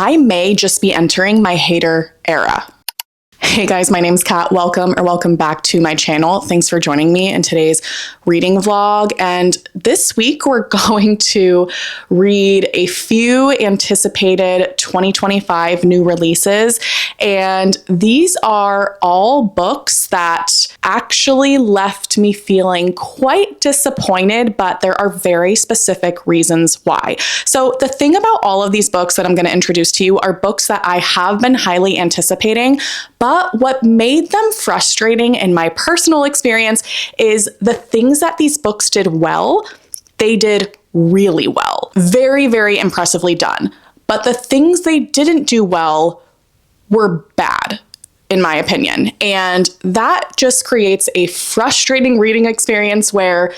I may just be entering my hater era. Hey guys, my name's Kat. Welcome back to my channel. Thanks for joining me in today's reading vlog. And this week we're going to read a few anticipated 2025 new releases. And these are all books that actually left me feeling quite disappointed, but there are very specific reasons why. So the thing about all of these books that I'm going to introduce to you are books that I have been highly anticipating, but what made them frustrating in my personal experience is the things that these books did well, they did really well. Very, very impressively done. But the things they didn't do well were bad, in my opinion. And that just creates a frustrating reading experience where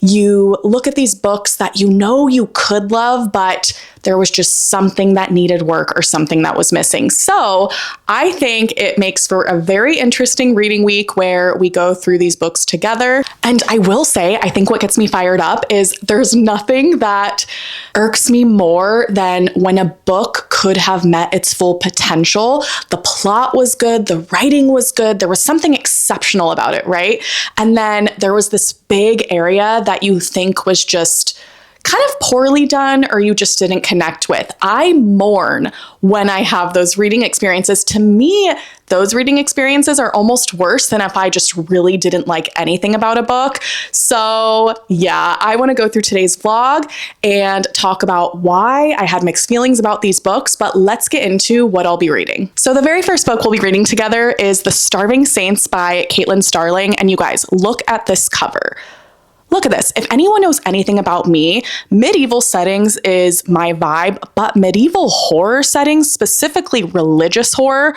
you look at these books that you know you could love, but there was just something that needed work or something that was missing. So I think it makes for a very interesting reading week where we go through these books together. And I will say, I think what gets me fired up is there's nothing that irks me more than when a book could have met its full potential. The plot was good, the writing was good, there was something exceptional about it, right? And then there was this big area that you think was just kind of poorly done or you just didn't connect with. I mourn when I have those reading experiences. To me, those reading experiences are almost worse than if I just really didn't like anything about a book. So yeah, I want to go through today's vlog and talk about why I had mixed feelings about these books, but let's get into what I'll be reading. So the very first book we'll be reading together is The Starving Saints by Caitlin Starling. And you guys, look at this cover. Look at this. If anyone knows anything about me, medieval settings is my vibe, but medieval horror settings, specifically religious horror,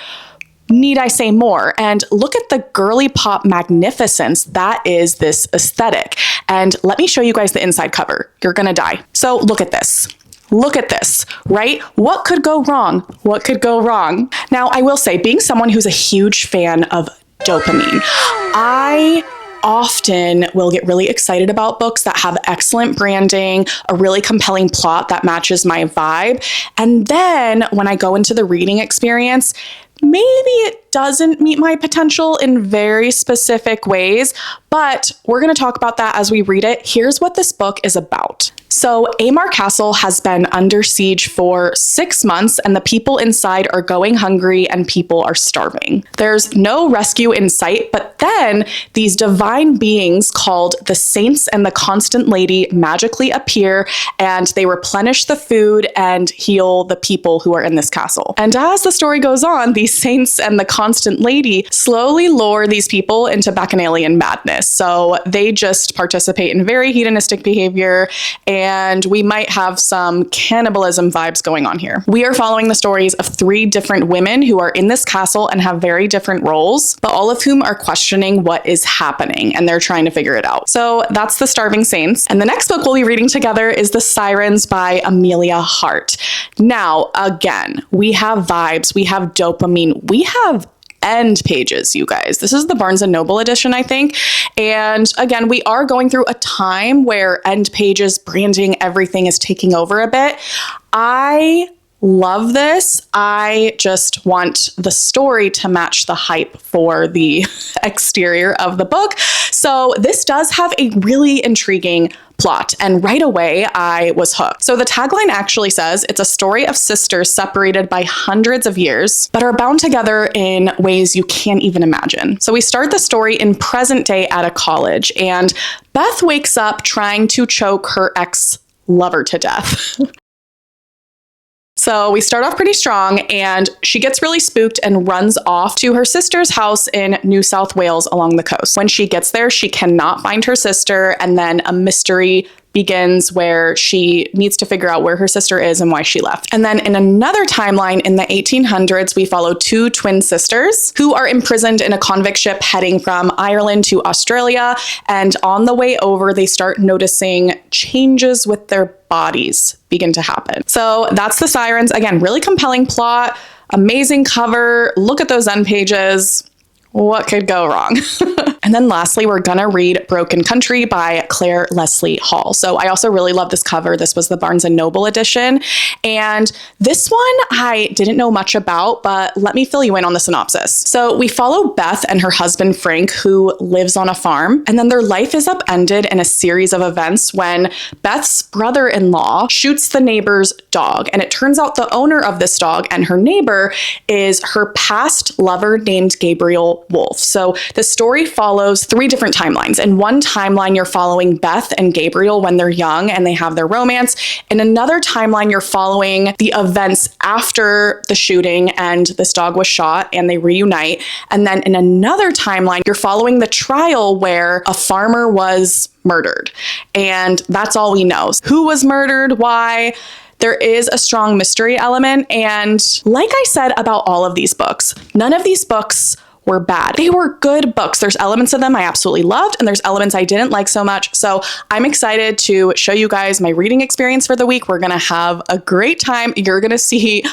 need I say more? And look at the girly pop magnificence that is this aesthetic. And let me show you guys the inside cover. You're gonna die. So look at this. Look at this, right? What could go wrong? What could go wrong? Now, I will say, being someone who's a huge fan of dopamine, I often will get really excited about books that have excellent branding, a really compelling plot that matches my vibe. And then when I go into the reading experience, maybe it doesn't meet my potential in very specific ways, but we're going to talk about that as we read it. Here's what this book is about. So Amar Castle has been under siege for 6 months and the people inside are going hungry and people are starving. There's no rescue in sight, but then these divine beings called the Saints and the Constant Lady magically appear and they replenish the food and heal the people who are in this castle. And as the story goes on, these Saints and the Constant Lady slowly lure these people into bacchanalian madness. So they just participate in very hedonistic behavior, and we might have some cannibalism vibes going on here. We are following the stories of 3 different women who are in this castle and have very different roles, but all of whom are questioning what is happening and they're trying to figure it out. So that's The Starving Saints. And the next book we'll be reading together is The Sirens by Amelia Hart. Now, again, we have vibes, we have dopamine, we have end pages, you guys. This is the Barnes & Noble edition, I think. And again, we are going through a time where end pages, branding, everything is taking over a bit. I love this. I just want the story to match the hype for the exterior of the book. So this does have a really intriguing plot, and right away I was hooked. So the tagline actually says it's a story of sisters separated by hundreds of years, but are bound together in ways you can't even imagine. So we start the story in present day at a college, and Beth wakes up trying to choke her ex-lover to death. So we start off pretty strong, and she gets really spooked and runs off to her sister's house in New South Wales along the coast. When she gets there, she cannot find her sister, and then a mystery begins where she needs to figure out where her sister is and why she left. And then in another timeline in the 1800s, we follow 2 twin sisters who are imprisoned in a convict ship heading from Ireland to Australia. And on the way over, they start noticing changes with their bodies begin to happen. So that's The Sirens. Again, really compelling plot, amazing cover. Look at those end pages. What could go wrong? And then lastly, we're gonna read Broken Country by Claire Leslie Hall. So I also really love this cover. This was the Barnes & Noble edition. And this one I didn't know much about, but let me fill you in on the synopsis. So we follow Beth and her husband Frank, who lives on a farm, and then their life is upended in a series of events when Beth's brother-in-law shoots the neighbor's dog. And it turns out the owner of this dog and her neighbor is her past lover named Gabriel Wolf. So the story follows 3 different timelines. In one timeline, you're following Beth and Gabriel when they're young and they have their romance. In another timeline, you're following the events after the shooting and this dog was shot and they reunite. And then in another timeline, you're following the trial where a farmer was murdered. And that's all we know. Who was murdered? Why? There is a strong mystery element. And like I said about all of these books, none of these books were bad. They were good books. There's elements of them I absolutely loved, and there's elements I didn't like so much. So I'm excited to show you guys my reading experience for the week. We're gonna have a great time. You're gonna see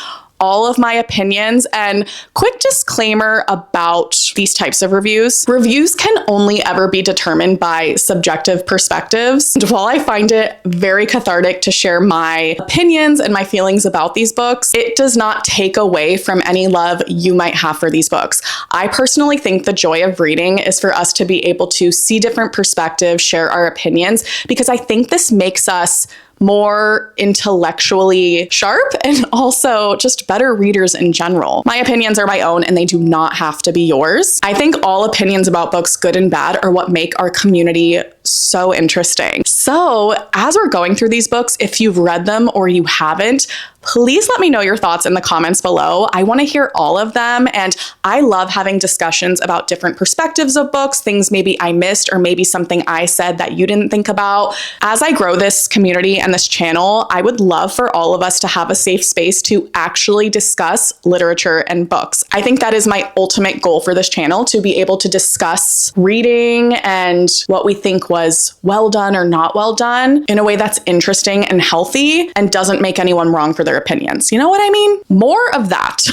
all of my opinions. And quick disclaimer about these types of reviews. Reviews can only ever be determined by subjective perspectives. And while I find it very cathartic to share my opinions and my feelings about these books, it does not take away from any love you might have for these books. I personally think the joy of reading is for us to be able to see different perspectives, share our opinions, because I think this makes us more intellectually sharp and also just better readers in general. My opinions are my own and they do not have to be yours. I think all opinions about books, good and bad, are what make our community so interesting. So as we're going through these books, if you've read them or you haven't, please let me know your thoughts in the comments below. I want to hear all of them. And I love having discussions about different perspectives of books, things maybe I missed or maybe something I said that you didn't think about. As I grow this community and this channel, I would love for all of us to have a safe space to actually discuss literature and books. I think that is my ultimate goal for this channel, to be able to discuss reading and what we think was well done or not well done in a way that's interesting and healthy and doesn't make anyone wrong for their opinions. You know what I mean? More of that.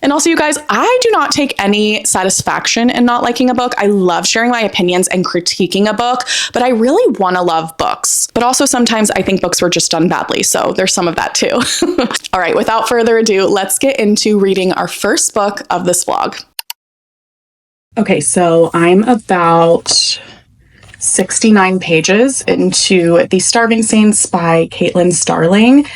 And also, you guys, I do not take any satisfaction in not liking a book. I love sharing my opinions and critiquing a book, but I really want to love books. But also sometimes I think books were just done badly. So there's some of that too. All right, without further ado, let's get into reading our first book of this vlog. Okay, so I'm about 69 pages into The Starving Saints by Caitlin Starling.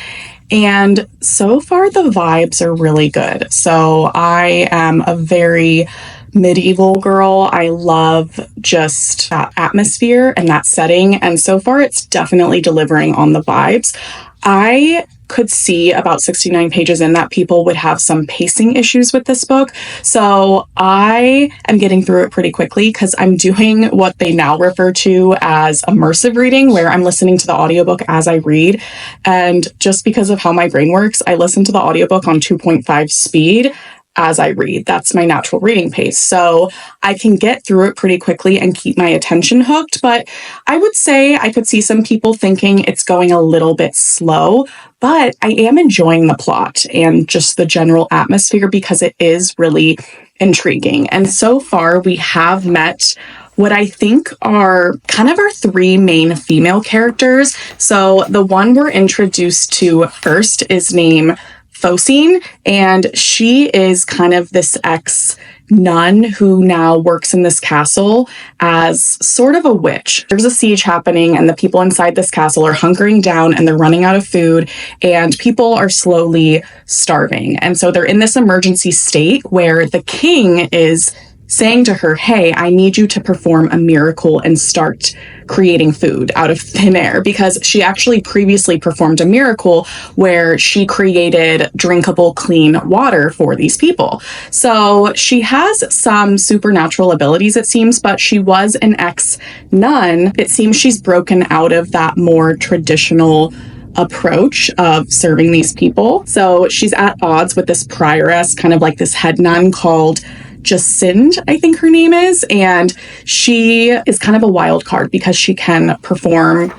And so far the vibes are really good. So I am a very medieval girl. I love just that atmosphere and that setting. And so far it's definitely delivering on the vibes. I could see about 69 pages in that people would have some pacing issues with this book. So I am getting through it pretty quickly because I'm doing what they now refer to as immersive reading, where I'm listening to the audiobook as I read. And just because of how my brain works, I listen to the audiobook on 2.5 speed as I read. That's my natural reading pace. So I can get through it pretty quickly and keep my attention hooked. But I would say I could see some people thinking it's going a little bit slow, but I am enjoying the plot and just the general atmosphere because it is really intriguing. And so far we have met what I think are kind of our 3 main female characters. So the one we're introduced to first is named Focine, and she is kind of this ex-nun who now works in this castle as sort of a witch. There's a siege happening and the people inside this castle are hunkering down and they're running out of food and people are slowly starving. And so they're in this emergency state where the king is saying to her, hey, I need you to perform a miracle and start creating food out of thin air, because she actually previously performed a miracle where she created drinkable, clean water for these people. So she has some supernatural abilities, it seems, but she was an ex-nun. It seems she's broken out of that more traditional approach of serving these people. So she's at odds with this prioress, kind of like this head nun called Jacinde, I think her name is, and she is kind of a wild card because she can perform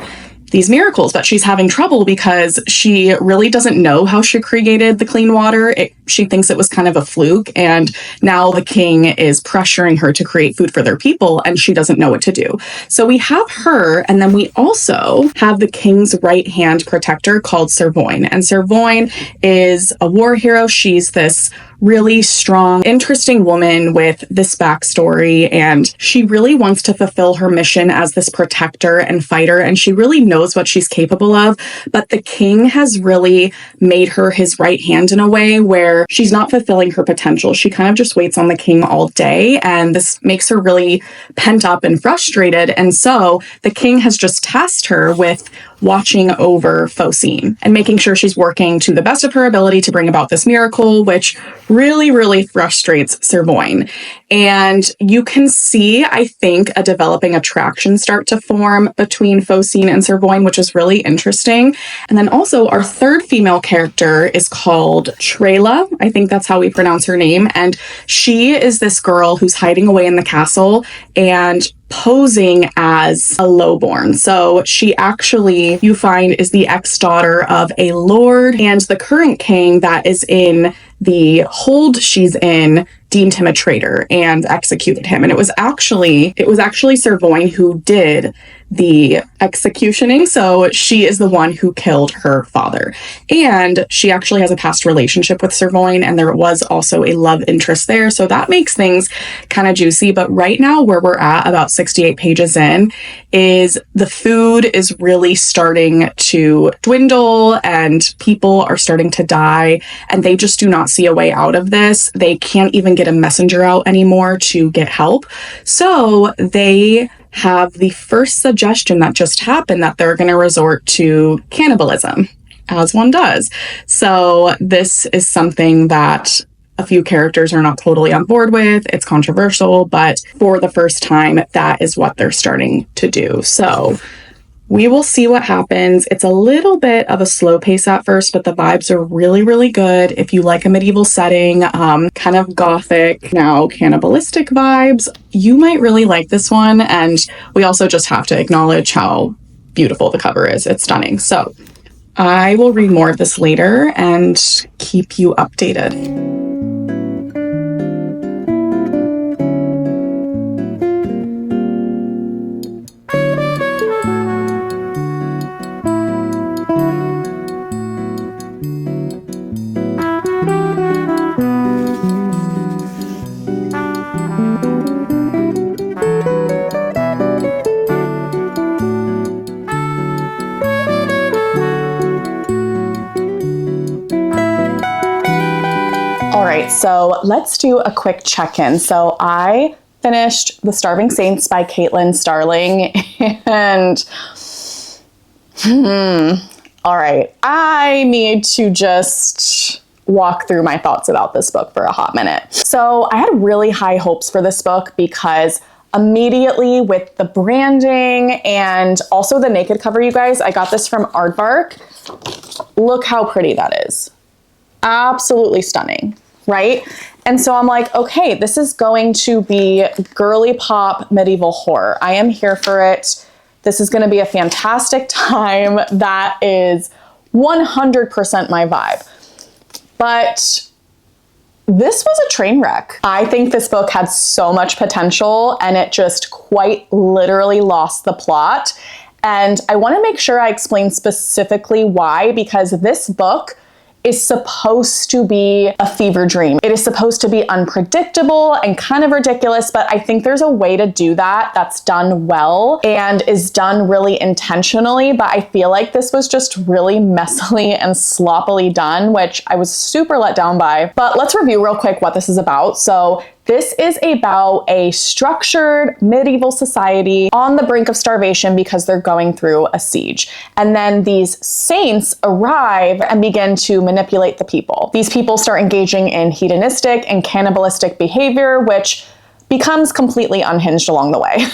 these miracles, but she's having trouble because she really doesn't know how she created the clean water. She thinks it was kind of a fluke, and now the king is pressuring her to create food for their people, and she doesn't know what to do. So we have her, and then we also have the king's right-hand protector called Sirvoin. And Sirvoin is a war hero. She's this really strong, interesting woman with this backstory, and she really wants to fulfill her mission as this protector and fighter, and she really knows what she's capable of, but the king has really made her his right hand in a way where she's not fulfilling her potential. She kind of just waits on the king all day, and this makes her really pent up and frustrated, and so the king has just tasked her with watching over Focine and making sure she's working to the best of her ability to bring about this miracle, which really frustrates Sirvoin. And you can see, I think, a developing attraction start to form between Focine and Sirvoin, which is really interesting. And then also our third female character is called Trela. I think that's how we pronounce her name. And she is this girl who's hiding away in the castle and posing as a lowborn. So she actually, you find, is the ex-daughter of a lord, and the current king that is in the hold she's in deemed him a traitor and executed him. And it was actually Sirvoin who did the executioning. So she is the one who killed her father. And she actually has a past relationship with Sirvoin, and there was also a love interest there. So that makes things kind of juicy. But right now, where we're at, about 68 pages in, is the food is really starting to dwindle and people are starting to die, and they just do not see a way out of this. They can't even get a messenger out anymore to get help. So they have the first suggestion that just happened, that they're going to resort to cannibalism, as one does. So this is something that a few characters are not totally on board with. It's controversial, but for the first time, that is what they're starting to do. So we will see what happens. It's a little bit of a slow pace at first, but the vibes are really good. If you like a medieval setting, kind of gothic, now cannibalistic vibes, you might really like this one. And we also just have to acknowledge how beautiful the cover is. It's stunning. So I will read more of this later and keep you updated. All right, so let's do a quick check-in. So I finished The Starving Saints by Caitlin Starling, and all right, I need to just walk through my thoughts about this book for a hot minute. So I had really high hopes for this book because immediately with the branding and also the naked cover, you guys, I got this from Aardvark. Look how pretty that is. Absolutely stunning, right? And so I'm like, okay, this is going to be girly pop medieval horror. I am here for it. This is going to be a fantastic time. That is 100% my vibe. But this was a train wreck. I think this book had so much potential and it just quite literally lost the plot. And I want to make sure I explain specifically why, because this book is supposed to be a fever dream. It is supposed to be unpredictable and kind of ridiculous, but I think there's a way to do that that's done well and is done really intentionally, but I feel like this was just really messily and sloppily done, which I was super let down by. But let's review real quick what this is about. So this is about a structured medieval society on the brink of starvation because they're going through a siege. And then these saints arrive and begin to manipulate the people. These people start engaging in hedonistic and cannibalistic behavior, which becomes completely unhinged along the way.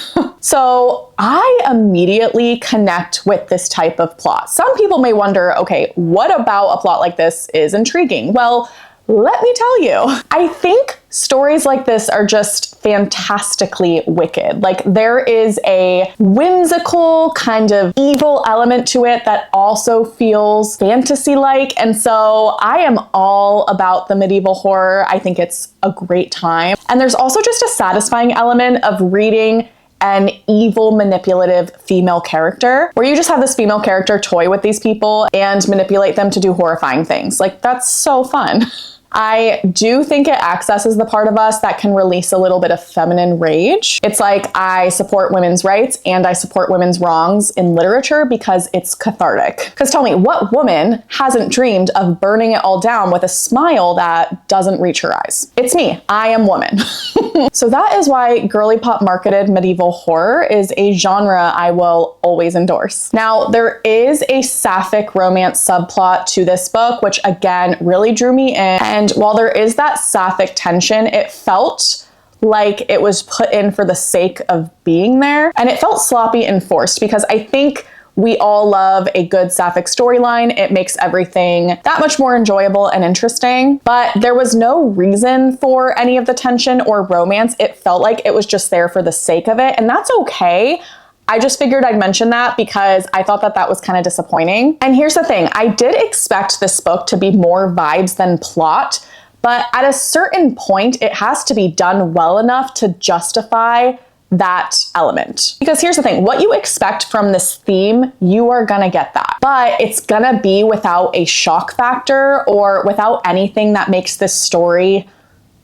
So I immediately connect with this type of plot. Some people may wonder, okay, what about a plot like this is intriguing? Well, let me tell you, I think stories like this are just fantastically wicked. Like, there is a whimsical kind of evil element to it that also feels fantasy-like. And so I am all about the medieval horror. I think it's a great time. And there's also just a satisfying element of reading an evil, manipulative female character, where you just have this female character toy with these people and manipulate them to do horrifying things. Like, that's so fun. I do think it accesses the part of us that can release a little bit of feminine rage. It's like, I support women's rights and I support women's wrongs in literature because it's cathartic. Because tell me, what woman hasn't dreamed of burning it all down with a smile that doesn't reach her eyes? It's me. I am woman. So that is why girly pop marketed medieval horror is a genre I will always endorse. Now, there is a sapphic romance subplot to this book, which again really drew me in. And while there is that sapphic tension, it felt like it was put in for the sake of being there. And it felt sloppy and forced, because I think we all love a good sapphic storyline. It makes everything that much more enjoyable and interesting, but there was no reason for any of the tension or romance. It felt like it was just there for the sake of it, and that's okay. I just figured I'd mention that because I thought that that was kind of disappointing. And here's the thing, I did expect this book to be more vibes than plot, but at a certain point, it has to be done well enough to justify that element. Because here's the thing, what you expect from this theme, you are gonna get that. But it's gonna be without a shock factor or without anything that makes this story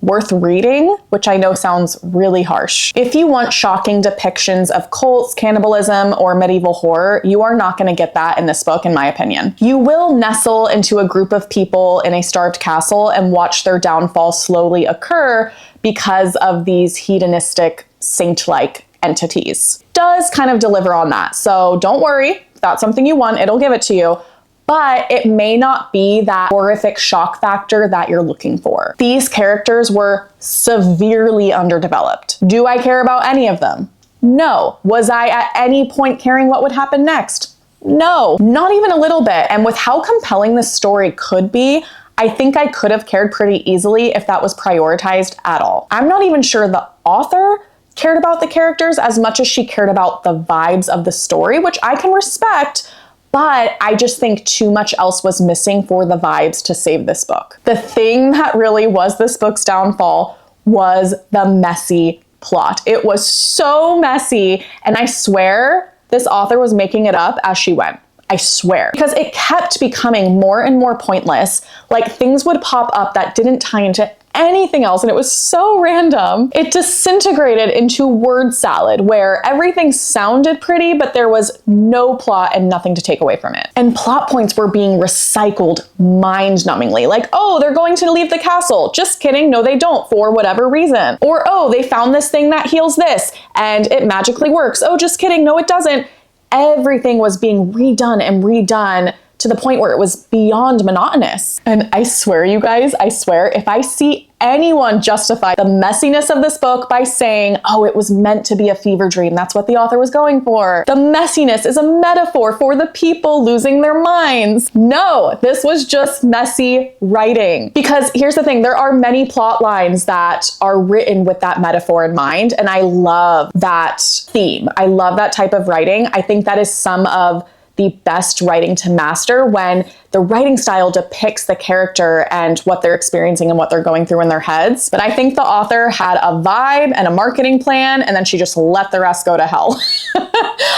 worth reading, which I know sounds really harsh. If you want shocking depictions of cults, cannibalism, or medieval horror, you are not going to get that in this book, in my opinion. You will nestle into a group of people in a starved castle and watch their downfall slowly occur because of these hedonistic, saint-like entities. Does kind of deliver on that. So don't worry, if that's something you want, it'll give it to you. But it may not be that horrific shock factor that you're looking for. These characters were severely underdeveloped. Do I care about any of them? No. Was I at any point caring what would happen next? No, not even a little bit. And with how compelling this story could be, I think I could have cared pretty easily if that was prioritized at all. I'm not even sure the author cared about the characters as much as she cared about the vibes of the story, which I can respect. But I just think too much else was missing for the vibes to save this book. The thing that really was this book's downfall was the messy plot. It was so messy, and I swear this author was making it up as she went. I swear. Because it kept becoming more and more pointless. Like, things would pop up that didn't tie into anything else, and it was so random. It disintegrated into word salad where everything sounded pretty, but there was no plot and nothing to take away from it. And plot points were being recycled mind-numbingly. Like, oh, they're going to leave the castle. Just kidding, no they don't, for whatever reason. Or, oh, they found this thing that heals this, and it magically works. Oh, just kidding, no it doesn't. Everything was being redone and redone to the point where it was beyond monotonous. And I swear, you guys, I swear, if I see anyone justify the messiness of this book by saying, oh, it was meant to be a fever dream, that's what the author was going for, the messiness is a metaphor for the people losing their minds. No, this was just messy writing. Because here's the thing, there are many plot lines that are written with that metaphor in mind, and I love that theme. I love that type of writing. I think that is some of the best writing to master, when the writing style depicts the character and what they're experiencing and what they're going through in their heads. But I think the author had a vibe and a marketing plan, and then she just let the rest go to hell.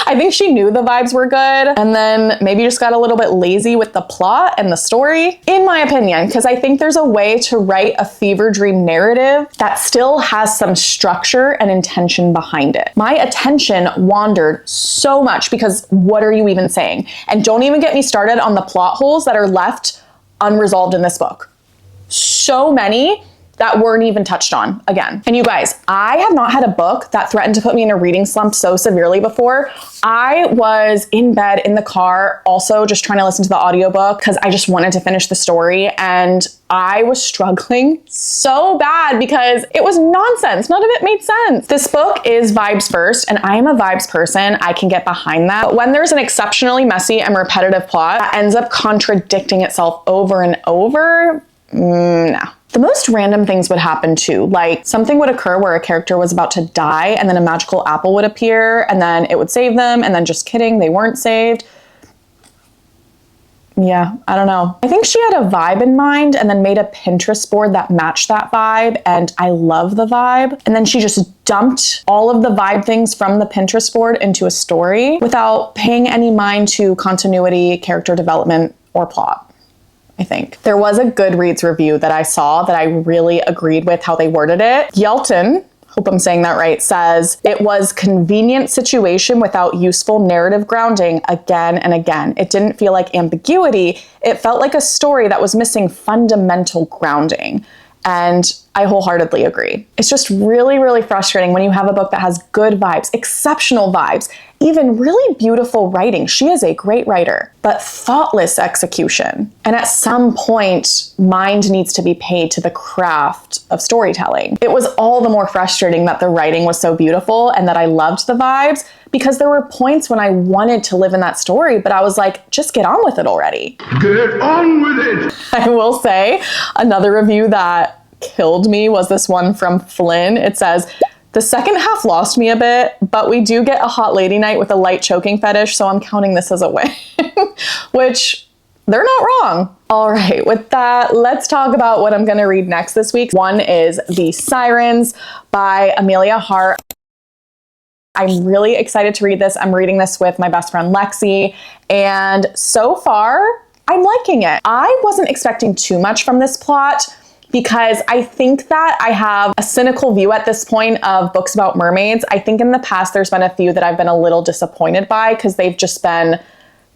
I think she knew the vibes were good, and then maybe just got a little bit lazy with the plot and the story, in my opinion, because I think there's a way to write a fever dream narrative that still has some structure and intention behind it. My attention wandered so much because what are you even saying? And don't even get me started on the plot holes that are left unresolved in this book. So many that weren't even touched on again. And you guys, I have not had a book that threatened to put me in a reading slump so severely before. I was in bed in the car, also just trying to listen to the audiobook because I just wanted to finish the story, and I was struggling so bad because it was nonsense. None of it made sense. This book is vibes first, and I am a vibes person. I can get behind that. But when there's an exceptionally messy and repetitive plot that ends up contradicting itself over and over, no. the most random things would happen too. Like something would occur where a character was about to die and then a magical apple would appear and then it would save them, and then just kidding, they weren't saved. Yeah, I don't know. I think she had a vibe in mind and then made a Pinterest board that matched that vibe, and I love the vibe. And then she just dumped all of the vibe things from the Pinterest board into a story without paying any mind to continuity, character development, or plot, I think. There was a Goodreads review that I saw that I really agreed with how they worded it. Yelton, hope I'm saying that right, says, it was convenient situation without useful narrative grounding again and again. It didn't feel like ambiguity. It felt like a story that was missing fundamental grounding. And I wholeheartedly agree. It's just really, really frustrating when you have a book that has good vibes, exceptional vibes, even really beautiful writing. She is a great writer, but thoughtless execution. And at some point, mind needs to be paid to the craft of storytelling. It was all the more frustrating that the writing was so beautiful and that I loved the vibes, because there were points when I wanted to live in that story, but I was like, just get on with it already. Get on with it! I will say, another review that killed me was this one from Flynn. It says, the second half lost me a bit, but we do get a hot lady night with a light choking fetish, so I'm counting this as a win. Which, they're not wrong. All right, with that, let's talk about what I'm going to read next this week. One is The Sirens by Amelia Hart. I'm really excited to read this. I'm reading this with my best friend Lexi, and so far, I'm liking it. I wasn't expecting too much from this plot, because I think that I have a cynical view at this point of books about mermaids. I think in the past there's been a few that I've been a little disappointed by because they've just been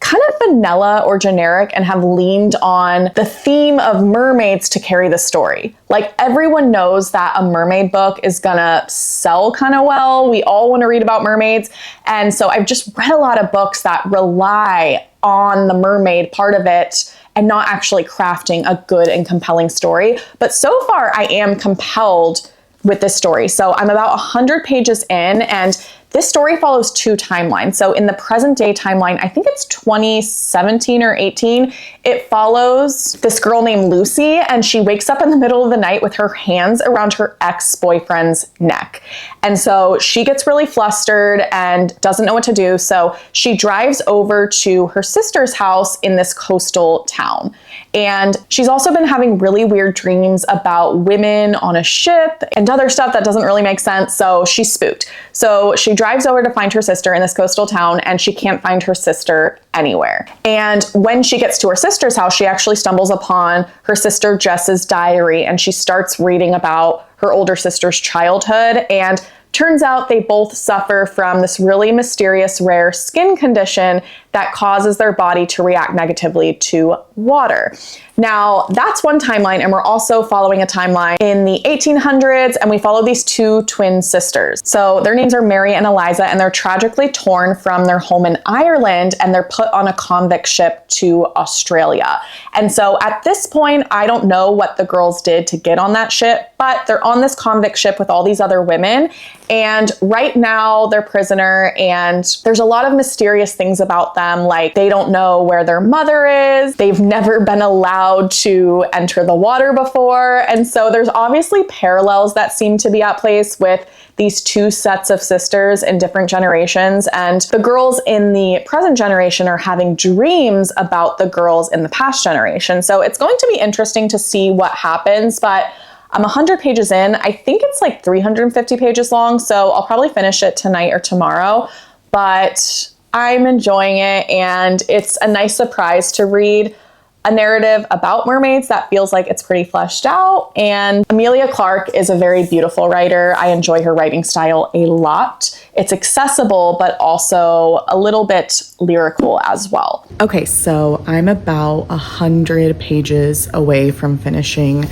kind of vanilla or generic and have leaned on the theme of mermaids to carry the story. Like, everyone knows that a mermaid book is gonna sell kind of well. We all want to read about mermaids. And so I've just read a lot of books that rely on the mermaid part of it and not actually crafting a good and compelling story. But so far I am compelled with this story. So I'm about 100 pages in, and this story follows two timelines. So in the present day timeline, I think it's 2017 or 18, it follows this girl named Lucy, and she wakes up in the middle of the night with her hands around her ex-boyfriend's neck. And so she gets really flustered and doesn't know what to do. So she drives over to her sister's house in this coastal town. And she's also been having really weird dreams about women on a ship and other stuff that doesn't really make sense. So she's spooked. So she drives over to find her sister in this coastal town, and she can't find her sister anywhere. And when she gets to her sister's house, she actually stumbles upon her sister Jess's diary, and she starts reading about her older sister's childhood. And turns out they both suffer from this really mysterious, rare skin condition that causes their body to react negatively to water. Now, that's one timeline, and we're also following a timeline in the 1800s, and we follow these two twin sisters. So their names are Mary and Eliza, and they're tragically torn from their home in Ireland, and they're put on a convict ship to Australia. And so at this point, I don't know what the girls did to get on that ship, but they're on this convict ship with all these other women, and right now they're prisoner, and there's a lot of mysterious things about them. Like, they don't know where their mother is. They've never been allowed to enter the water before. And so there's obviously parallels that seem to be at place with these two sets of sisters in different generations. And the girls in the present generation are having dreams about the girls in the past generation. So it's going to be interesting to see what happens, but I'm 100 pages in. I think it's like 350 pages long, so I'll probably finish it tonight or tomorrow. But I'm enjoying it, and it's a nice surprise to read a narrative about mermaids that feels like it's pretty fleshed out. And Amelia Clark is a very beautiful writer. I enjoy her writing style a lot. It's accessible, but also a little bit lyrical as well. Okay, so I'm about 100 pages away from finishing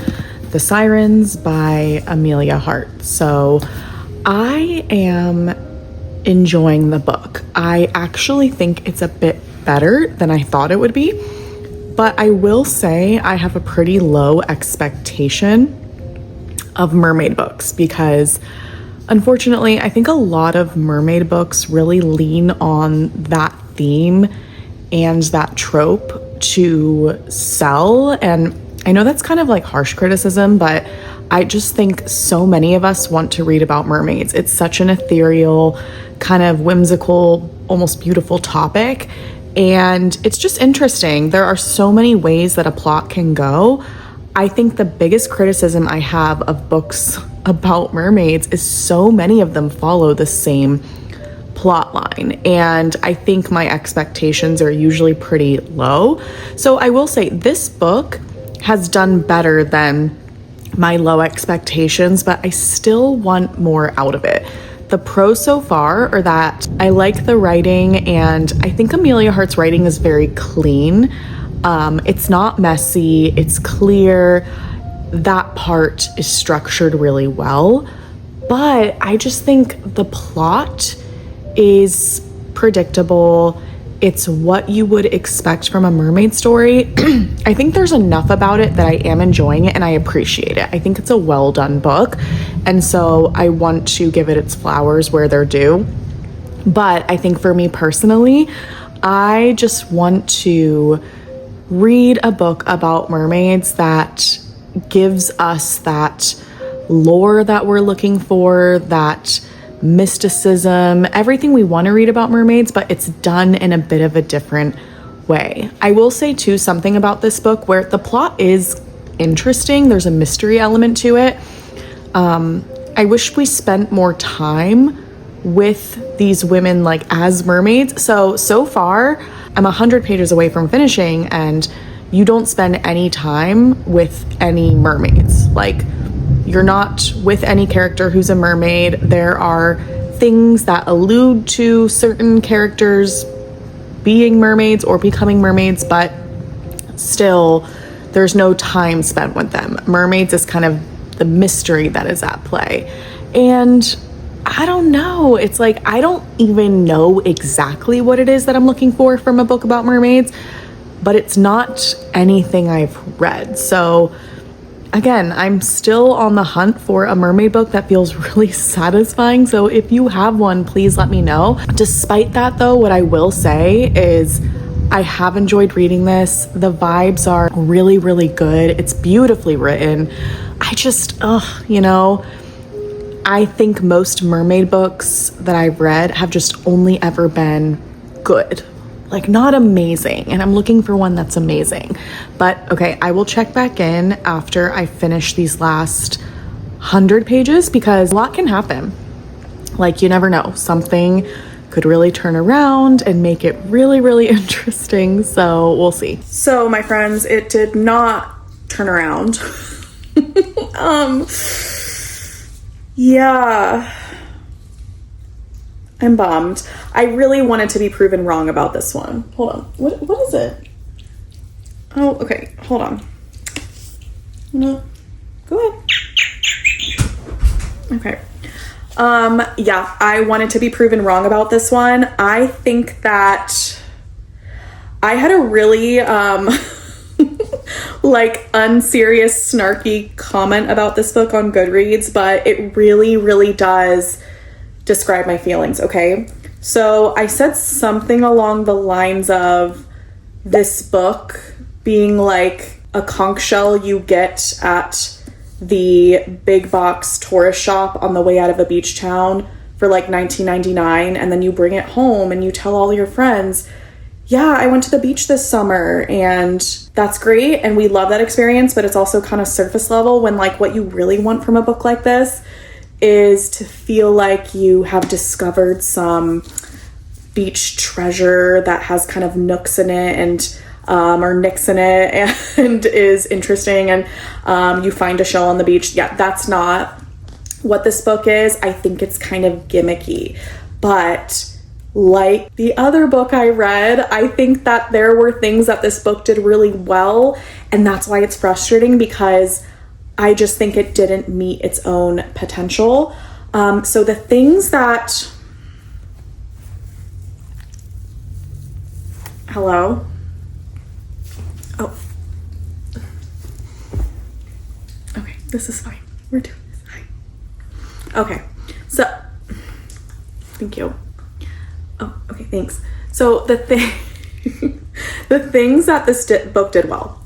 The Sirens by Amelia Hart. So I am enjoying the book. I actually think it's a bit better than I thought it would be, but I will say I have a pretty low expectation of mermaid books because unfortunately, I think a lot of mermaid books really lean on that theme and that trope to sell, and I know that's kind of like harsh criticism, but I just think so many of us want to read about mermaids. It's such an ethereal, kind of whimsical, almost beautiful topic. And it's just interesting. There are so many ways that a plot can go. I think the biggest criticism I have of books about mermaids is so many of them follow the same plot line, and I think my expectations are usually pretty low. So I will say this book has done better than my low expectations, but I still want more out of it. The pros so far are that I like the writing, and I think Amelia Hart's writing is very clean. It's not messy, it's clear. That part is structured really well, but I just think the plot is predictable. It's what you would expect from a mermaid story. I think there's enough about it that I am enjoying it and I appreciate it. I think it's a well done book, and so I want to give it its flowers where they're due. But I think for me personally, I just want to read a book about mermaids that gives us that lore that we're looking for, that mysticism, everything we want to read about mermaids, but it's done in a bit of a different way. I will say too something about this book where the plot is interesting. There's a mystery element to it. I wish we spent more time with these women like as mermaids. So far, I'm 100 pages away from finishing, and you don't spend any time with any mermaids. Like, you're not with any character who's a mermaid. There are things that allude to certain characters being mermaids or becoming mermaids, but still, there's no time spent with them. Mermaids is kind of the mystery that is at play. And I don't know. It's like, I don't even know exactly what it is that I'm looking for from a book about mermaids, but it's not anything I've read. So again, I'm still on the hunt for a mermaid book that feels really satisfying. So if you have one, please let me know. Despite that though, what I will say is I have enjoyed reading this. The vibes are really, really good. It's beautifully written. I just, I think most mermaid books that I've read have just only ever been good. Like, not amazing, and I'm looking for one that's amazing. But okay, I will check back in after I finish these last 100 pages, because a lot can happen. Like, you never know, something could really turn around and make it really, really interesting. So we'll see. So my friends, it did not turn around. Yeah, I'm bummed. I really wanted to be proven wrong about this one. Hold on. What is it? Oh, okay. Hold on. No. Go ahead. Okay. Yeah, I wanted to be proven wrong about this one. I think that I had a really like unserious, snarky comment about this book on Goodreads, but it really, really does describe my feelings, okay? So I said something along the lines of this book being like a conch shell you get at the big box tourist shop on the way out of a beach town for like $19.99, and then you bring it home and you tell all your friends, yeah, I went to the beach this summer, and that's great, and we love that experience, but it's also kind of surface level when like what you really want from a book like this is to feel like you have discovered some beach treasure that has kind of nooks in it and or nicks in it and is interesting, and you find a shell on the beach. Yeah, that's not what this book is. I think it's kind of gimmicky, but like the other book I read, I think that there were things that this book did really well, and that's why it's frustrating, because I just think it didn't meet its own potential. So the things that... Hello? Oh. Okay, this is fine. We're doing this fine. Okay, so... Thank you. Oh, okay, thanks. So the things that this book did well.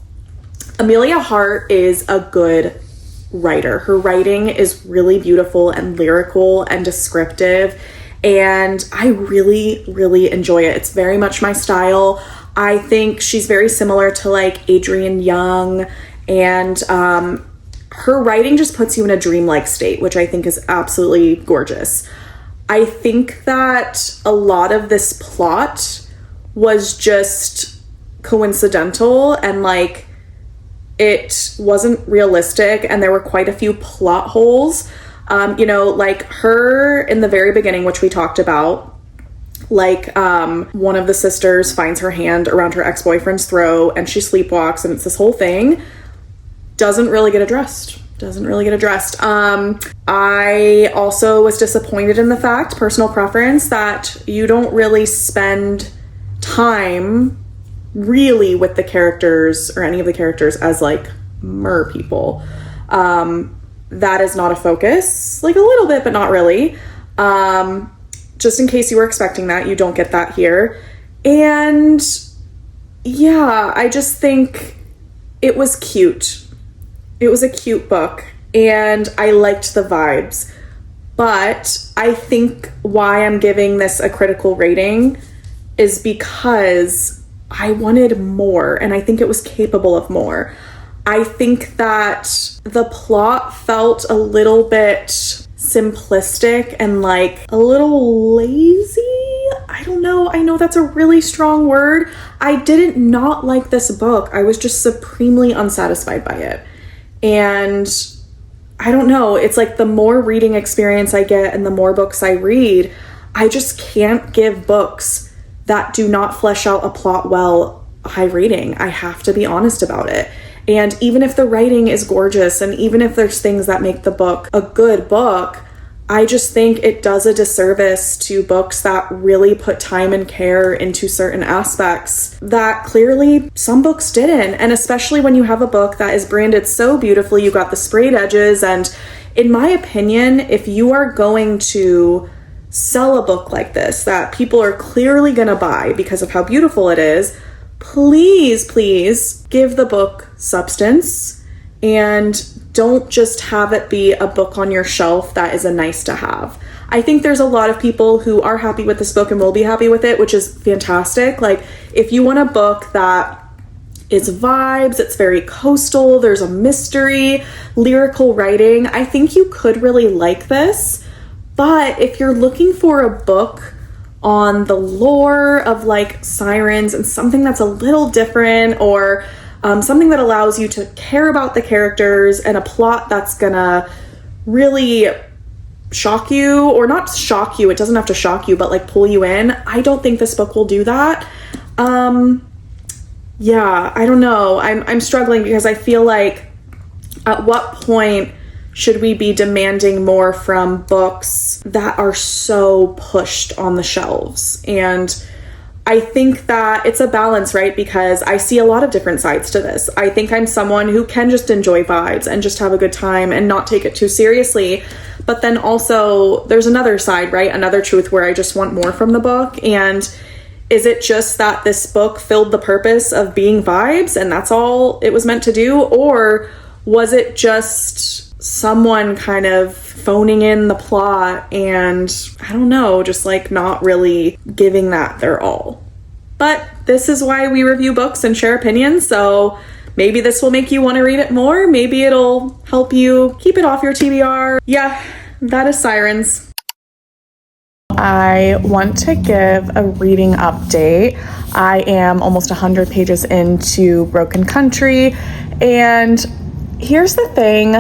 Amelia Hart is a good writer. Her writing is really beautiful and lyrical and descriptive, and I really, really enjoy it. It's very much my style. I think she's very similar to like Adrienne Young, and her writing just puts you in a dreamlike state, which I think is absolutely gorgeous. I think that a lot of this plot was just coincidental and like it wasn't realistic, and there were quite a few plot holes. Like her in the very beginning, which we talked about, like one of the sisters finds her hand around her ex-boyfriend's throat and she sleepwalks, and it's this whole thing. Doesn't really get addressed. I also was disappointed in the fact, personal preference, that you don't really spend time really with the characters or any of the characters as like mer people. That is not a focus, like a little bit, but not really. Just in case you were expecting that, you don't get that here. And yeah, I just think it was cute. It was a cute book and I liked the vibes. But I think why I'm giving this a critical rating is because I wanted more, and I think it was capable of more. I think that the plot felt a little bit simplistic and like a little lazy. I don't know. I know that's a really strong word. I didn't not like this book. I was just supremely unsatisfied by it. And I don't know. It's like the more reading experience I get and the more books I read, I just can't give books that do not flesh out a plot well a high rating. I have to be honest about it. And even if the writing is gorgeous and even if there's things that make the book a good book, I just think it does a disservice to books that really put time and care into certain aspects that clearly some books didn't. And especially when you have a book that is branded so beautifully, you got the sprayed edges. And in my opinion, if you are going to sell a book like this that people are clearly gonna buy because of how beautiful it is, please give the book substance and don't just have it be a book on your shelf that is a nice to have. I think there's a lot of people who are happy with this book and will be happy with it, which is fantastic. Like if you want a book that is vibes, it's very coastal, there's a mystery, lyrical writing, I think you could really like this. But if you're looking for a book on the lore of like Sirens and something that's a little different, or something that allows you to care about the characters and a plot that's gonna really shock you, or not shock you, it doesn't have to shock you, but like pull you in, I don't think this book will do that. Yeah, I don't know. I'm struggling because I feel like at what point should we be demanding more from books that are so pushed on the shelves? And I think that it's a balance, right? Because I see a lot of different sides to this. I think I'm someone who can just enjoy vibes and just have a good time and not take it too seriously. But then also there's another side, right? Another truth where I just want more from the book. And is it just that this book filled the purpose of being vibes and that's all it was meant to do? Or was it just someone kind of phoning in the plot and I don't know, just like not really giving that their all? But this is why we review books and share opinions, so maybe this will make you want to read it more. Maybe it'll help you keep it off your TBR. Yeah, that is Sirens. I want to give a reading update. I am almost 100 pages into Broken Country, and here's the thing.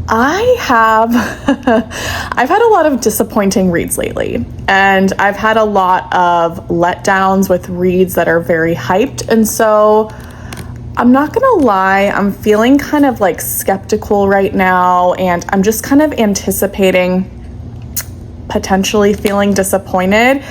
I've had a lot of disappointing reads lately, and I've had a lot of letdowns with reads that are very hyped, and so I'm not gonna lie, I'm feeling kind of like skeptical right now, and I'm just kind of anticipating potentially feeling disappointed,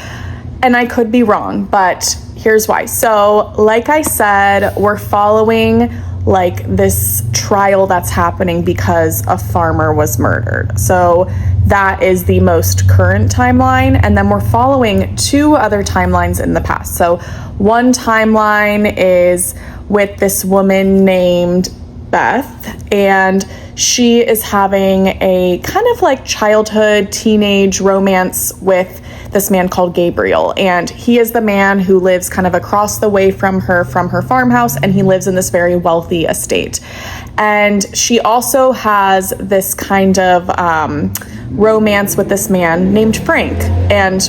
and I could be wrong, but here's why. So like I said, we're following like this trial that's happening because a farmer was murdered. So that is the most current timeline. And then we're following two other timelines in the past. So one timeline is with this woman named Beth, and she is having a kind of like childhood teenage romance with this man called Gabriel, and he is the man who lives kind of across the way from her farmhouse, and he lives in this very wealthy estate. And she also has this kind of romance with this man named Frank. And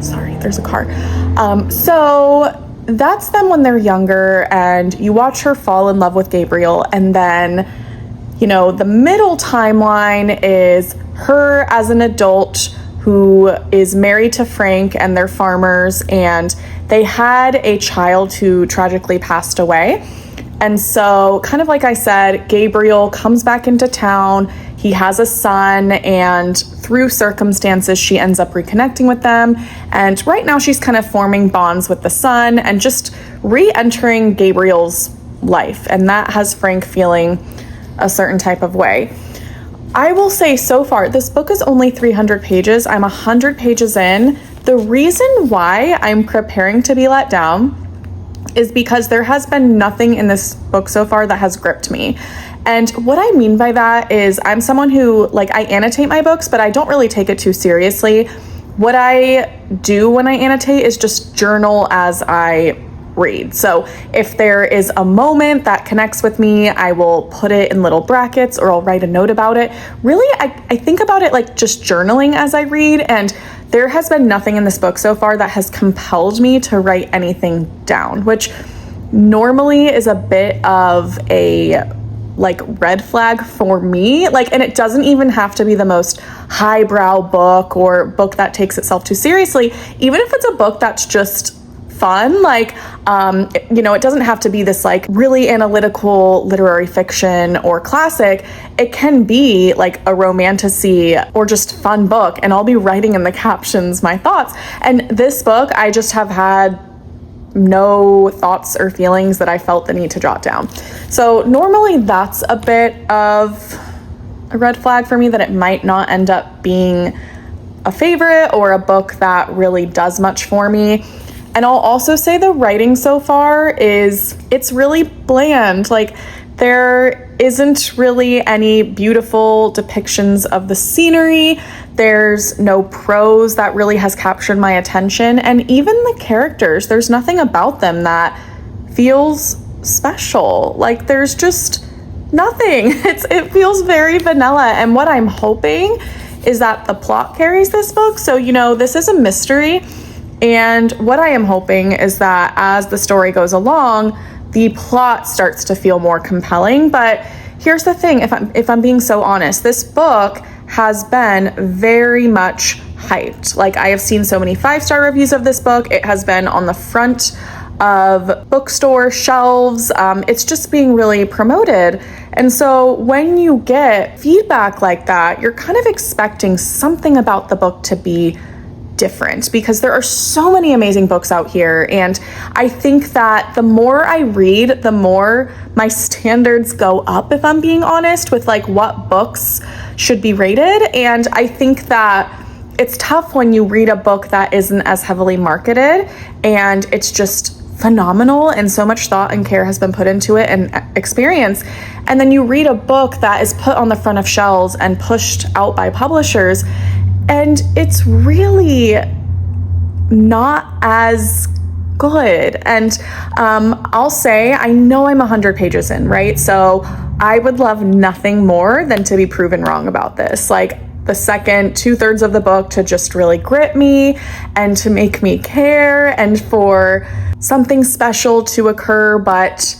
sorry, there's a car. So that's them when they're younger, and you watch her fall in love with Gabriel, and then, you know, the middle timeline is her as an adult who is married to Frank, and they're farmers, and they had a child who tragically passed away. And so, kind of like I said, Gabriel comes back into town. He has a son, and through circumstances, she ends up reconnecting with them. And right now, she's kind of forming bonds with the son and just re-entering Gabriel's life. And that has Frank feeling a certain type of way. I will say so far, this book is only 300 pages. I'm 100 pages in. The reason why I'm preparing to be let down is because there has been nothing in this book so far that has gripped me. And what I mean by that is I'm someone who, like, I annotate my books, but I don't really take it too seriously. What I do when I annotate is just journal as I read. So if there is a moment that connects with me, I will put it in little brackets or I'll write a note about it. Really, I think about it like just journaling as I read, and there has been nothing in this book so far that has compelled me to write anything down, which normally is a bit of a like red flag for me. Like, and it doesn't even have to be the most highbrow book or book that takes itself too seriously. Even if it's a book that's just fun, like, you know, it doesn't have to be this like really analytical literary fiction or classic. It can be like a romantasy or just fun book, and I'll be writing in the captions my thoughts. And this book, I just have had no thoughts or feelings that I felt the need to jot down. So normally that's a bit of a red flag for me, that it might not end up being a favorite or a book that really does much for me. And I'll also say the writing so far it's really bland. Like, there isn't really any beautiful depictions of the scenery. There's no prose that really has captured my attention. And even the characters, there's nothing about them that feels special. Like, there's just nothing. It feels very vanilla. And what I'm hoping is that the plot carries this book. So, you know, this is a mystery. And what I am hoping is that as the story goes along, the plot starts to feel more compelling. But here's the thing, if I'm being so honest, this book has been very much hyped. Like, I have seen so many 5-star reviews of this book. It has been on the front of bookstore shelves. It's just being really promoted. And so when you get feedback like that, you're kind of expecting something about the book to be different, because there are so many amazing books out here. And I think that the more I read, the more my standards go up, if I'm being honest, with like what books should be rated. And I think that it's tough when you read a book that isn't as heavily marketed and it's just phenomenal and so much thought and care has been put into it and experience. And then you read a book that is put on the front of shelves and pushed out by publishers, and it's really not as good. And I'll say, I know I'm 100 pages in, right? So I would love nothing more than to be proven wrong about this. Like, the second 2/3 of the book to just really grip me and to make me care and for something special to occur. But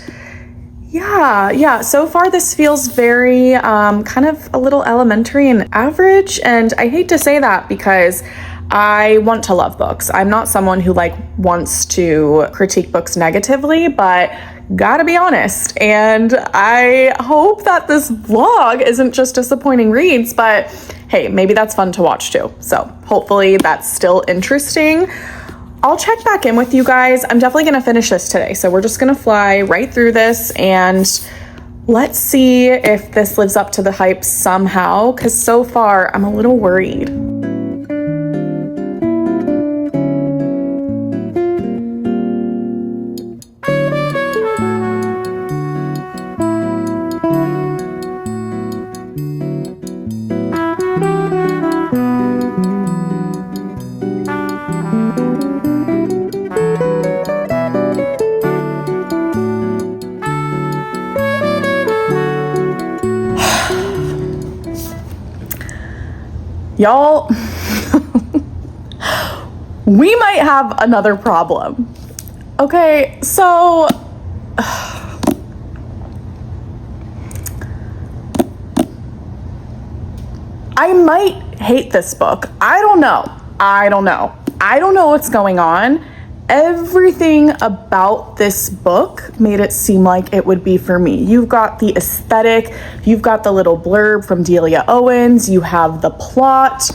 yeah, so far this feels very kind of a little elementary and average. And I hate to say that because I want to love books. I'm not someone who like wants to critique books negatively, but gotta be honest. And I hope that this vlog isn't just disappointing reads, but hey, maybe that's fun to watch too. So hopefully that's still interesting. I'll check back in with you guys. I'm definitely gonna finish this today. So we're just gonna fly right through this and let's see if this lives up to the hype somehow, because so far I'm a little worried. Y'all, we might have another problem. Okay, so I might hate this book. I don't know. I don't know what's going on. Everything about this book made it seem like it would be for me. You've got the aesthetic, you've got the little blurb from Delia Owens, you have the plot.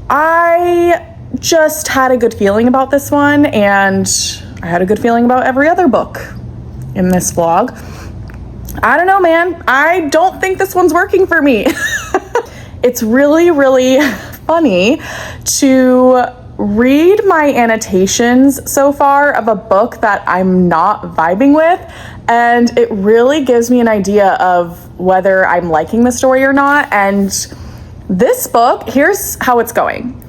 I just had a good feeling about this one, and I had a good feeling about every other book in this vlog. I don't know, man. I don't think this one's working for me. It's really, really funny to read my annotations so far of a book that I'm not vibing with, and it really gives me an idea of whether I'm liking the story or not. And this book, here's how it's going.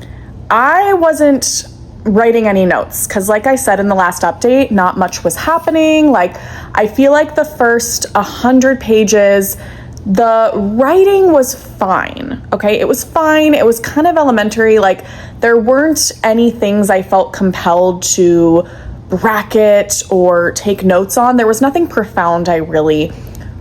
I wasn't writing any notes because, like I said in the last update, not much was happening. Like, I feel like the first 100 pages, the writing was fine. Okay, it was fine. It was kind of elementary. Like, there weren't any things I felt compelled to bracket or take notes on. There was nothing profound I really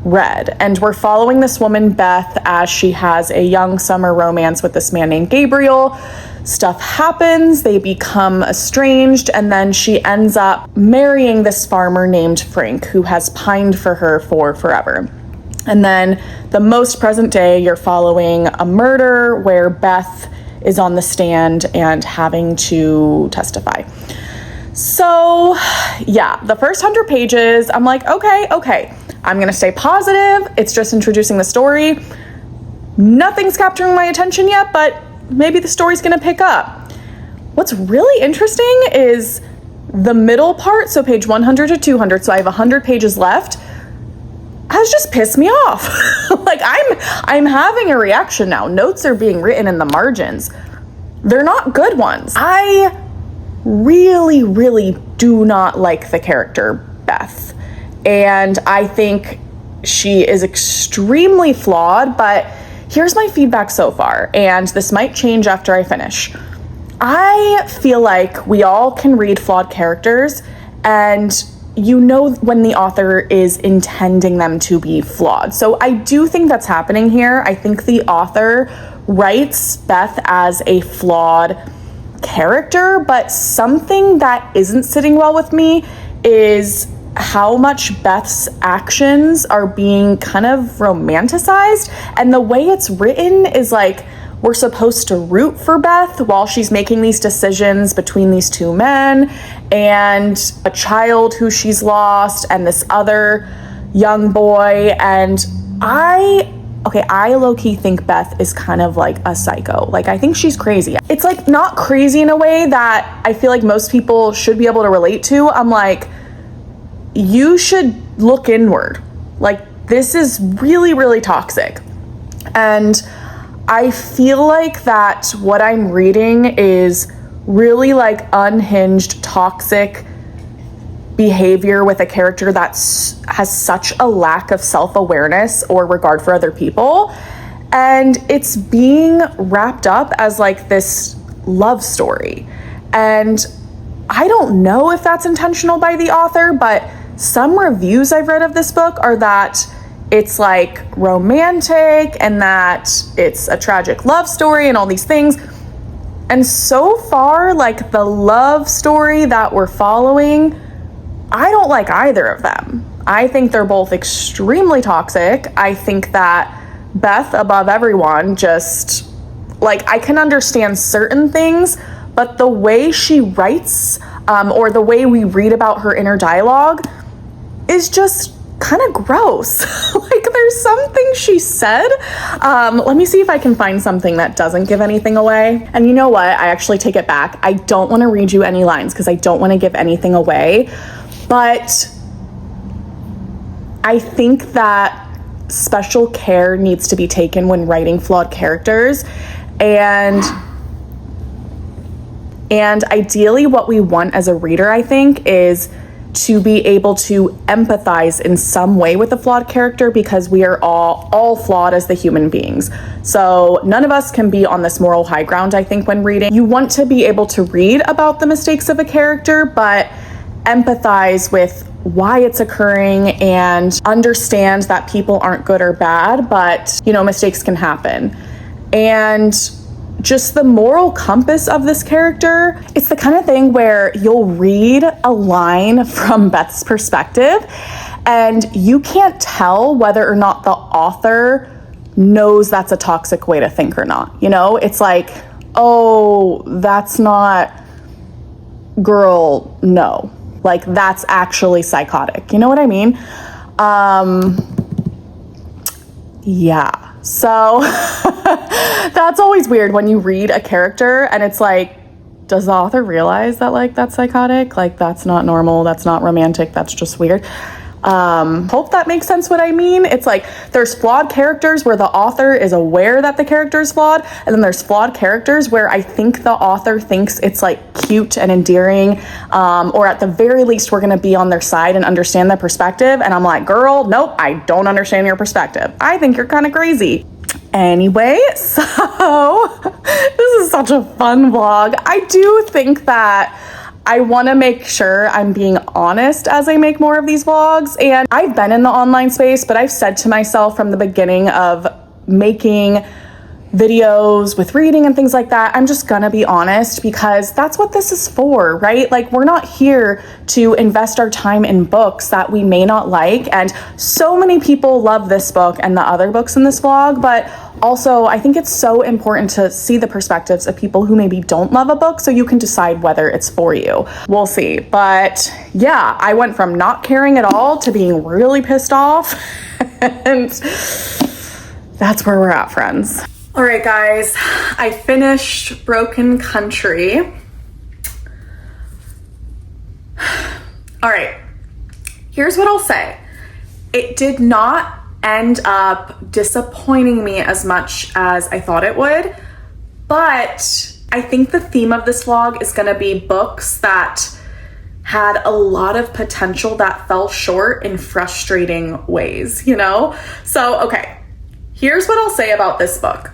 read. And we're following this woman, Beth, as she has a young summer romance with this man named Gabriel. Stuff happens, they become estranged, and then she ends up marrying this farmer named Frank, who has pined for her for forever. And then the most present day, you're following a murder where Beth is on the stand and having to testify. So yeah, the first 100 pages, I'm like, okay, I'm gonna stay positive. It's just introducing the story. Nothing's capturing my attention yet, but maybe the story's gonna pick up. What's really interesting is the middle part, so page 100 to 200, so I have 100 pages left, has just pissed me off. Like, I'm having a reaction now. Notes are being written in the margins. They're not good ones. I really, really do not like the character Beth. And I think she is extremely flawed, but here's my feedback so far, and this might change after I finish. I feel like we all can read flawed characters, and you know when the author is intending them to be flawed. So I do think that's happening here. I think the author writes Beth as a flawed character, but something that isn't sitting well with me is how much Beth's actions are being kind of romanticized, and the way it's written is like we're supposed to root for Beth while she's making these decisions between these two men and a child who she's lost and this other young boy. And I low-key think Beth is kind of like a psycho. Like, I think she's crazy. It's like not crazy in a way that I feel like most people should be able to relate to. I'm like, you should look inward. Like, this is really, really toxic. And I feel like that what I'm reading is really like unhinged, toxic behavior with a character that has such a lack of self-awareness or regard for other people. And it's being wrapped up as like this love story. And I don't know if that's intentional by the author, but some reviews I've read of this book are that it's like romantic and that it's a tragic love story and all these things. And so far, like the love story that we're following, I don't like either of them. I think they're both extremely toxic. I think that Beth, above everyone, just like, I can understand certain things, but the way she writes or the way we read about her inner dialogue is just kind of gross. Like, there's something she said. Let me see if I can find something that doesn't give anything away. And you know what? I actually take it back. I don't want to read you any lines because I don't want to give anything away. But I think that special care needs to be taken when writing flawed characters. And ideally what we want as a reader, I think, is to be able to empathize in some way with a flawed character, because we are all flawed as the human beings. So none of us can be on this moral high ground, I think, when reading. You want to be able to read about the mistakes of a character, but empathize with why it's occurring and understand that people aren't good or bad, but, you know, mistakes can happen. And just the moral compass of this character, it's the kind of thing where you'll read a line from Beth's perspective and you can't tell whether or not the author knows that's a toxic way to think or not. You know, it's like, oh, that's not, girl, no. Like, that's actually psychotic. You know what I mean? Yeah. So that's always weird when you read a character and it's like, does the author realize that, like, that's psychotic? Like, that's not normal. That's not romantic. That's just weird. Hope that makes sense what I mean. It's like there's flawed characters where the author is aware that the character is flawed, and then there's flawed characters where I think the author thinks it's like cute and endearing, or at the very least we're gonna be on their side and understand their perspective, and I'm like, girl, nope, I don't understand your perspective. I think you're kind of crazy. Anyway, so this is such a fun vlog. I do think that I want to make sure I'm being honest as I make more of these vlogs. And I've been in the online space, but I've said to myself from the beginning of making videos with reading and things like that, I'm just gonna be honest, because that's what this is for, right? Like, we're not here to invest our time in books that we may not like. And so many people love this book and the other books in this vlog, but also I think it's so important to see the perspectives of people who maybe don't love a book so you can decide whether it's for you. We'll see. But yeah, I went from not caring at all to being really pissed off. And that's where we're at, friends. All right, guys, I finished Broken Country. All right, here's what I'll say. It did not end up disappointing me as much as I thought it would, but I think the theme of this vlog is gonna be books that had a lot of potential that fell short in frustrating ways, you know? So, okay, here's what I'll say about this book.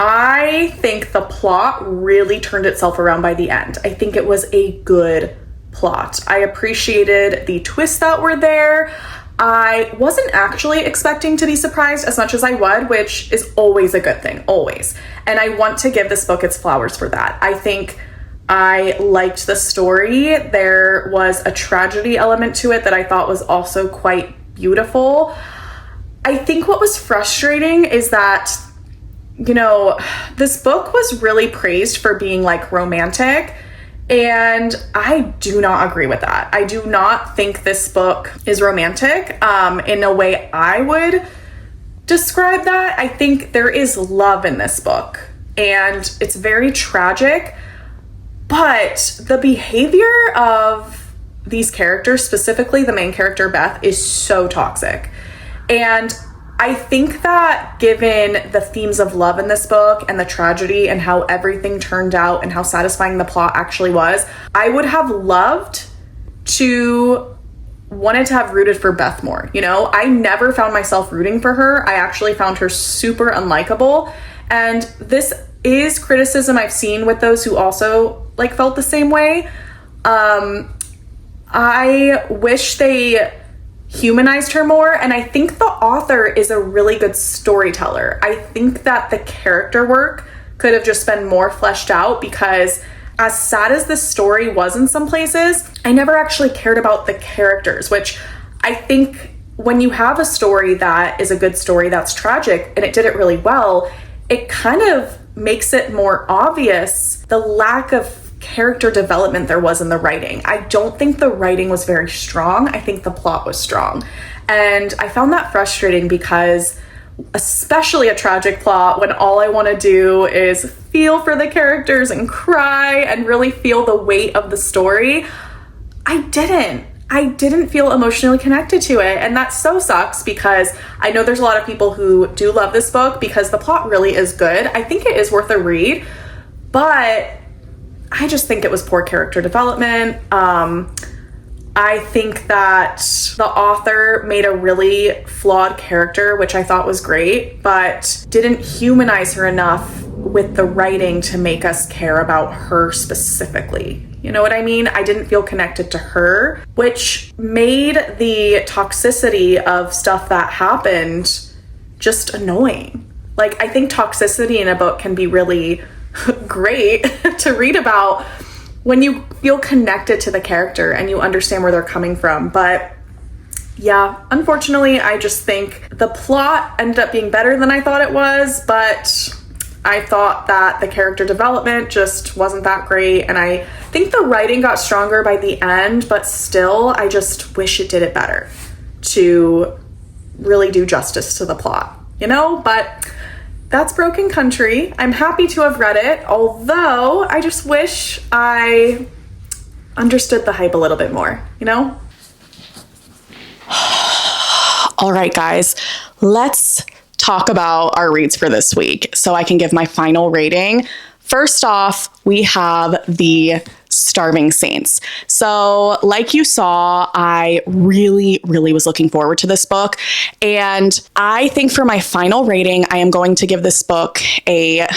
I think the plot really turned itself around by the end. I think it was a good plot. I appreciated the twists that were there. I wasn't actually expecting to be surprised as much as I would, which is always a good thing, always. And I want to give this book its flowers for that. I think I liked the story. There was a tragedy element to it that I thought was also quite beautiful. I think what was frustrating is that, you know, this book was really praised for being like romantic, and I do not agree with that. I do not think this book is romantic in a way I would describe that. I think there is love in this book, and it's very tragic, but the behavior of these characters, specifically the main character Beth, is so toxic. And I think that given the themes of love in this book and the tragedy and how everything turned out and how satisfying the plot actually was, I would have loved to wanted to have rooted for Beth more. You know, I never found myself rooting for her. I actually found her super unlikable. And this is criticism I've seen with those who also like felt the same way. I wish they humanized her more, and I think the author is a really good storyteller. I think that the character work could have just been more fleshed out, because as sad as this story was in some places, I never actually cared about the characters, which I think when you have a story that is a good story that's tragic and it did it really well, it kind of makes it more obvious the lack of character development there was in the writing. I don't think the writing was very strong. I think the plot was strong. And I found that frustrating because, especially a tragic plot, when all I want to do is feel for the characters and cry and really feel the weight of the story, I didn't. I didn't feel emotionally connected to it. And that so sucks because I know there's a lot of people who do love this book because the plot really is good. I think it is worth a read, but I just think it was poor character development. I think that the author made a really flawed character, which I thought was great, but didn't humanize her enough with the writing to make us care about her specifically. You know what I mean? I didn't feel connected to her, which made the toxicity of stuff that happened just annoying. Like, I think toxicity in a book can be really great to read about when you feel connected to the character and you understand where they're coming from. But yeah, unfortunately, I just think the plot ended up being better than I thought it was, but I thought that the character development just wasn't that great. And I think the writing got stronger by the end, but still, I just wish it did it better to really do justice to the plot, you know? But that's Broken Country. I'm happy to have read it, although I just wish I understood the hype a little bit more, you know? All right, guys, let's talk about our reads for this week so I can give my final rating. First off, we have the Starving Saints. So like you saw, I really was looking forward to this book. And I think for my final rating, I am going to give this book a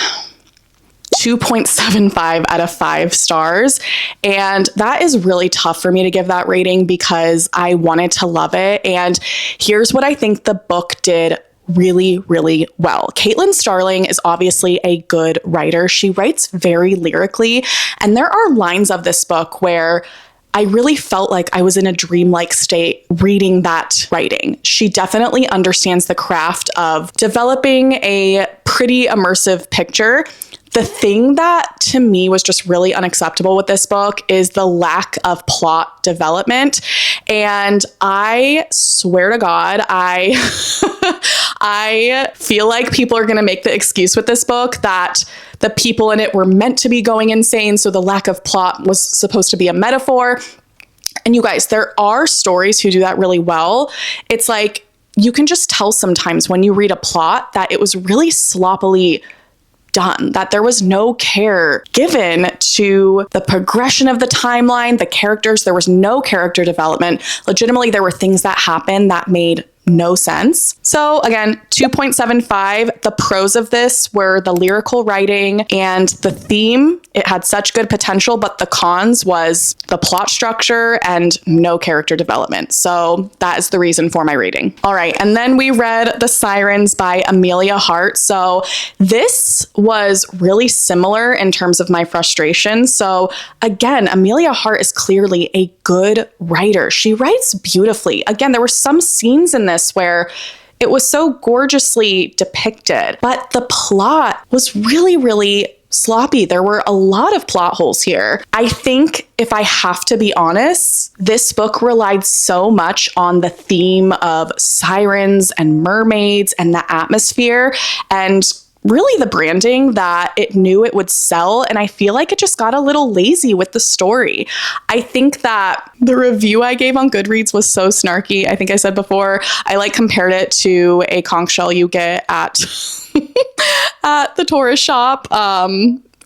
2.75 out of 5 stars. And that is really tough for me to give that rating because I wanted to love it. And here's what I think the book did really well. Caitlin Starling is obviously a good writer. She writes very lyrically, and there are lines of this book where I really felt like I was in a dreamlike state reading that writing. She definitely understands the craft of developing a pretty immersive picture. The thing that to me was just really unacceptable with this book is the lack of plot development. And I swear to God, I feel like people are going to make the excuse with this book that the people in it were meant to be going insane, so the lack of plot was supposed to be a metaphor. And you guys, there are stories who do that really well. It's like you can just tell sometimes when you read a plot that it was really sloppily done, that there was no care given to the progression of the timeline, the characters. There was no character development. Legitimately, there were things that happened that made no sense. So again, 2.75. The pros of this were the lyrical writing and the theme. It had such good potential, but the cons was the plot structure and no character development. So that is the reason for my rating. All right. And then we read The Sirens by Amelia Hart. So this was really similar in terms of my frustration. So again, Amelia Hart is clearly a good writer. She writes beautifully. Again, there were some scenes in this where it was so gorgeously depicted, but the plot was really sloppy. There were a lot of plot holes here. I think if I have to be honest, this book relied so much on the theme of sirens and mermaids and the atmosphere and really the branding that it knew it would sell. And I feel like it just got a little lazy with the story. I think that the review I gave on Goodreads was so snarky. I think I said before, I compared it to a conch shell you get at, at the tourist shop.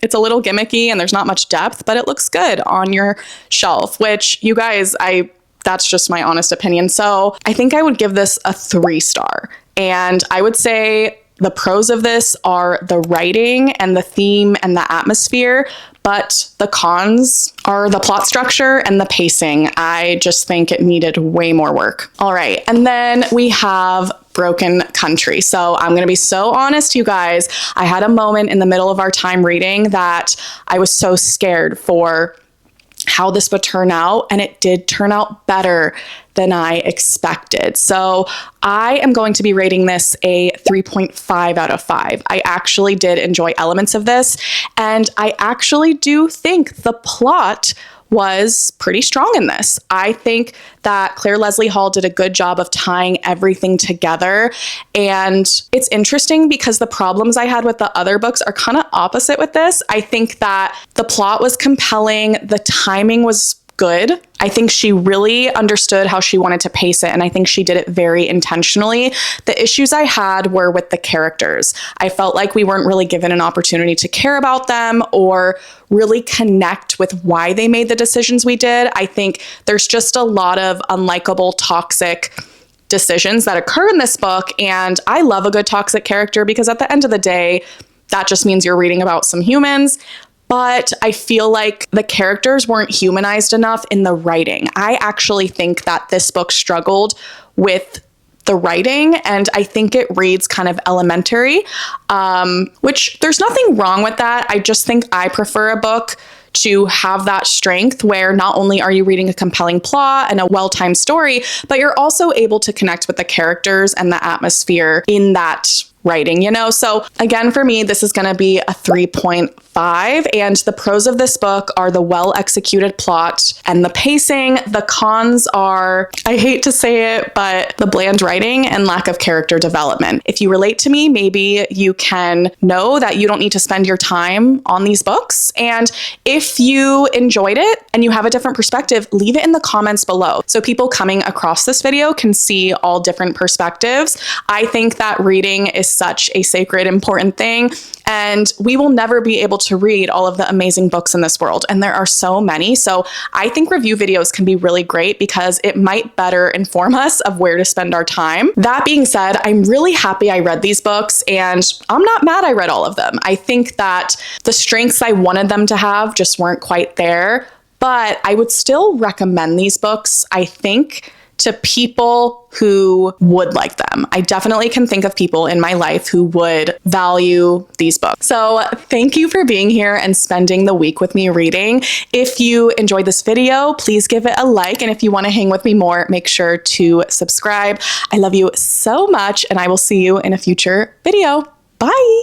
It's a little gimmicky and there's not much depth, but it looks good on your shelf, which you guys, that's just my honest opinion. So I think I would give this a 3-star. And I would say the pros of this are the writing and the theme and the atmosphere, but the cons are the plot structure and the pacing. I just think it needed way more work. All right. And then we have Broken Country. So I'm going to be so honest, you guys. I had a moment in the middle of our time reading that I was so scared for how this would turn out, and it did turn out better than I expected. So I am going to be rating this a 3.5 out of 5. I actually did enjoy elements of this, and I actually do think the plot was pretty strong in this. I think that Claire Leslie Hall did a good job of tying everything together. And it's interesting because the problems I had with the other books are kind of opposite with this. I think that the plot was compelling, the timing was good. I think she really understood how she wanted to pace it, and I think she did it very intentionally. The issues I had were with the characters. I felt like we weren't really given an opportunity to care about them or really connect with why they made the decisions we did. I think there's just a lot of unlikable, toxic decisions that occur in this book, and I love a good toxic character because at the end of the day, that just means you're reading about some humans. But I feel like the characters weren't humanized enough in the writing. I actually think that this book struggled with the writing, and I think it reads kind of elementary, which there's nothing wrong with that. I just think I prefer a book to have that strength where not only are you reading a compelling plot and a well-timed story, but you're also able to connect with the characters and the atmosphere in that writing, you know? So again, for me, this is going to be a 3.5, and the pros of this book are the well-executed plot and the pacing. The cons are, I hate to say it, but the bland writing and lack of character development. If you relate to me, maybe you can know that you don't need to spend your time on these books. And if you enjoyed it and you have a different perspective, leave it in the comments below so people coming across this video can see all different perspectives. I think that reading is such a sacred, important thing, and we will never be able to read all of the amazing books in this world, and there are so many. So I think review videos can be really great because it might better inform us of where to spend our time. That being said, I'm really happy I read these books, and I'm not mad I read all of them. I think that the strengths I wanted them to have just weren't quite there, but I would still recommend these books, I think, to people who would like them. I definitely can think of people in my life who would value these books. So thank you for being here and spending the week with me reading. If you enjoyed this video, please give it a like. And if you want to hang with me more, make sure to subscribe. I love you so much, and I will see you in a future video. Bye.